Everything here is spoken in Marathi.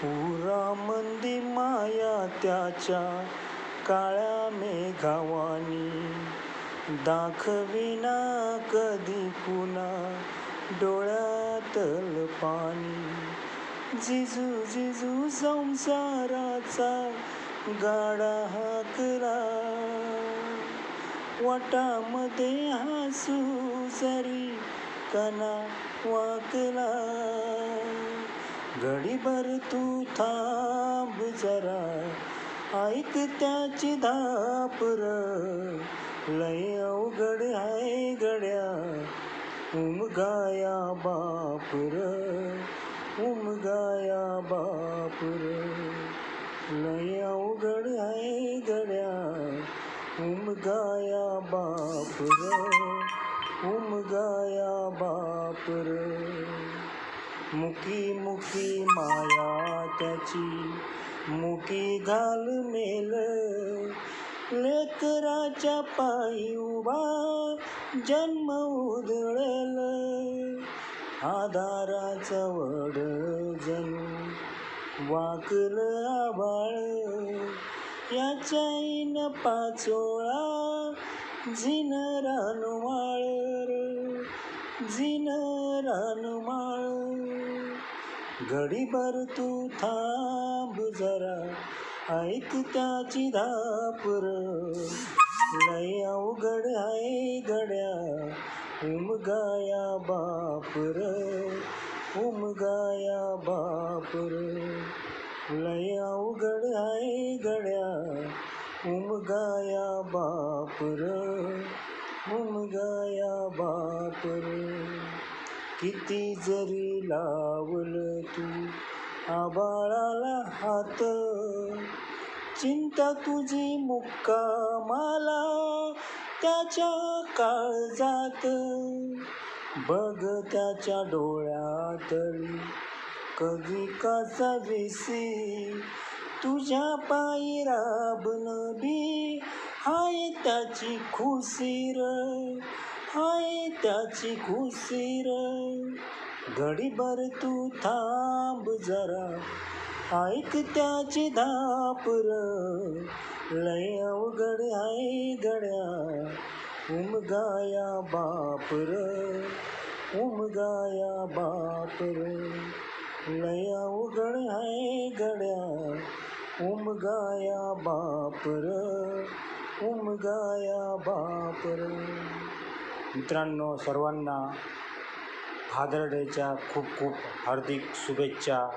पुरामंदी माया त्याच्या काळ्या मेघावानी, दाखविना कधी पुन्हा डोळ्यातल पाणी. जिजू जिजू संसाराचा गाडा हाकला, वाटामध्ये हसू जरी कणा वाकला. घडीभर तू थांब जरा, ऐक त्याची धापर, लय अवघड आहे गड्या उमगाया बापर. उमगाया बापर, लय अवघड आहे गड्या उमगाया बापर. उमगाया बापर. मुकी मुकी माया त्याची, मुकी घाल मेल, लेकराच्या पायी उभा जन्म उधळल. आधाराचा वड जणू वाकल आभाळ, याच्या आईन पाचोळा झिन रानमाळ. झिन रानमाळ. घडीभर तू थांब जरा, ऐक त्याची धापर, लय अवघड आहे गड्या उमगाया बापर. उमगाया बापर, लय अवघड आहे गड्या उमगाया बापर. उमगाया बापर. किती जरी लावलं तू आभाळाला हात, चिंता तुझी मुक्कामाला त्याच्या काळजात. बघ त्याच्या डोळ्यातली कधी काचा विसी, तुझ्या पायी राबन बी हाय त्याची खुशीर. हाय त्याची खुशीर. घडीभर तू थांब जरा, ऐक त्याची धापर, लय अवघड आहे गड्या उमगाया बापर. उमगाया बापर, लय अवघड आहे गड्या उमगाया बापर. उमगाया बापर. मित्रांनो, सर्वांना फादर डेच्या खूप खूप हार्दिक शुभेच्छा.